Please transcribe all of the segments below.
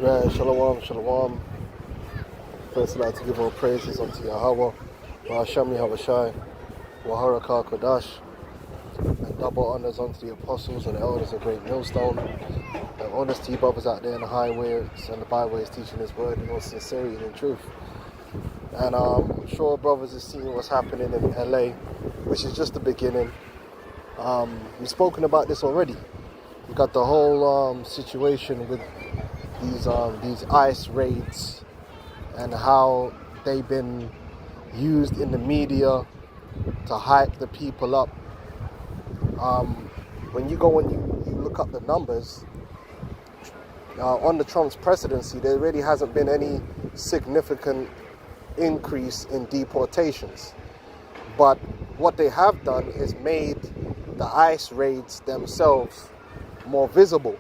Right, shalom, shalom. First, I'd like to give all praises unto Yahweh, Ma'asham Yahavashai, Waharaka Kodash, and double honors unto the apostles and the elders of Great Millstone, and honors to you brothers out there in the highways and the byways teaching His word in all sincerity and in truth. And I'm sure brothers have seen what's happening in LA, which is just the beginning. We've spoken about this already. We got the whole situation with these ICE raids and how they've been used in the media to hype the people up. When you go and you look up the numbers under Trump's presidency, there really hasn't been any significant increase in deportations. But what they have done is made the ICE raids themselves more visible.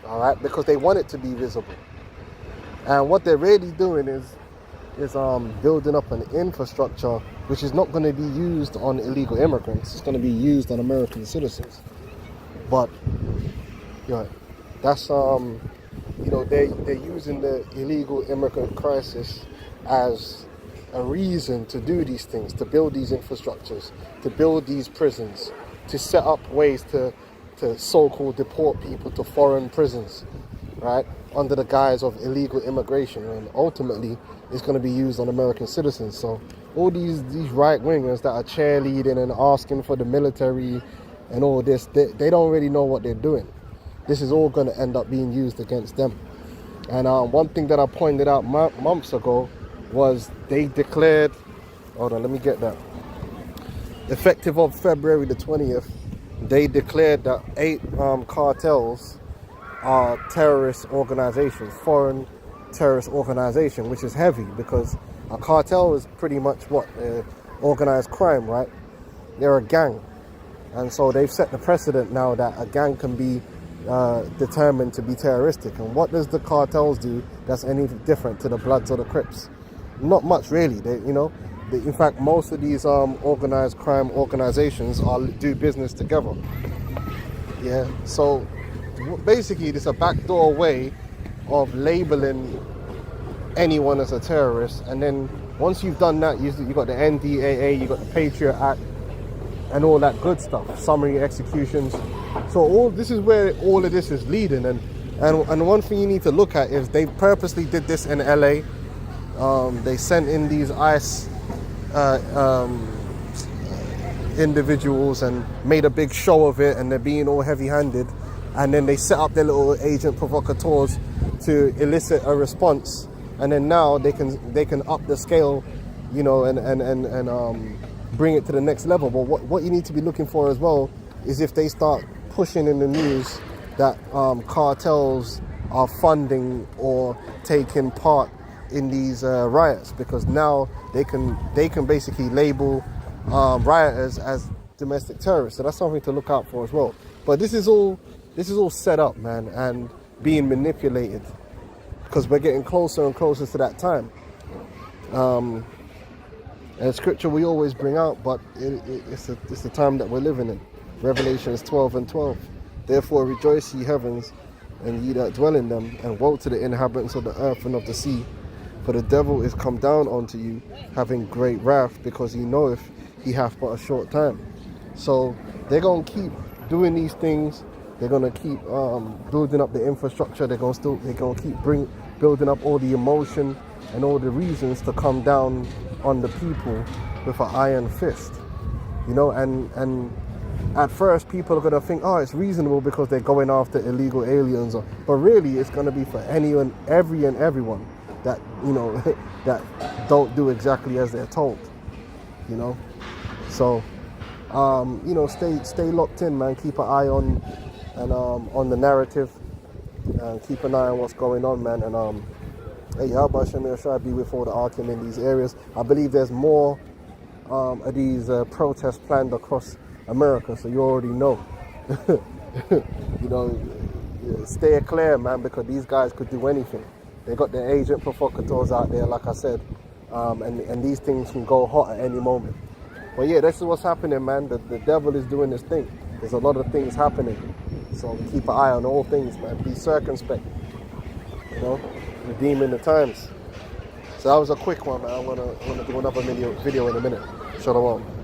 All right, because they want it to be visible. And what they're really doing is building up an infrastructure which is not going to be used on illegal immigrants. It's going to be used on American citizens. But that's they're using the illegal immigrant crisis as a reason to do these things, to build these infrastructures, to build these prisons, to set up ways to so-called deport people to foreign prisons, right, under the guise of illegal immigration, and ultimately it's going to be used on American citizens. So all these right-wingers that are cheerleading and asking for the military and all this, they don't really know what they're doing. This is all going to end up being used against them. And one thing that I pointed out months ago was they declared, hold on, let me get that, effective of February the 20th, they declared that 8 cartels are terrorist organizations, foreign terrorist organization, which is heavy because a cartel is pretty much what? Organized crime, right? They're a gang. And so they've set the precedent now that a gang can be determined to be terroristic. And what does the cartels do that's any different to the Bloods or the Crips? Not much, really. In fact, most of these organized crime organizations do business together. Yeah, so basically it's a backdoor way of labeling anyone as a terrorist, and then once you've done that, you've got the NDAA, you've got the Patriot Act, and all that good stuff, summary executions. So this is where all of this is leading, and one thing you need to look at is they purposely did this in LA. They sent in these ICE individuals and made a big show of it, and they're being all heavy-handed, and then they set up their little agent provocateurs to elicit a response, and then now they can up the scale, and bring it to the next level. But what you need to be looking for as well is if they start pushing in the news that cartels are funding or taking part in these riots, because now they can basically label rioters as domestic terrorists. So that's something to look out for as well. But this is all set up, man, and being manipulated, because we're getting closer and closer to that time. And scripture we always bring out, but it's the time that we're living in. Revelations 12:12. Therefore rejoice, ye heavens, and ye that dwell in them, and woe to the inhabitants of the earth and of the sea. For the devil is come down unto you, having great wrath, because he knoweth he hath but a short time. So they're going to keep doing these things. They're going to keep building up the infrastructure. They're going to keep building up all the emotion and all the reasons to come down on the people with an iron fist. And at first people are going to think, oh, it's reasonable because they're going after illegal aliens. But really, it's going to be for anyone, everyone that that don't do exactly as they're told. So stay locked in, man. Keep an eye on the narrative, and keep an eye on what's going on, man. And Yahweh Shem shall be with all the Arkham in these areas. I believe there's more of these protests planned across America, so you already know. Stay clear, man, because these guys could do anything. They got their agent provocateurs out there, like I said, and these things can go hot at any moment. But yeah, this is what's happening, man. The devil is doing this thing. There's a lot of things happening, so keep an eye on all things, man. Be circumspect. you know, redeeming the times. So that was a quick one, man. I wanna do another video in a minute. Shalom.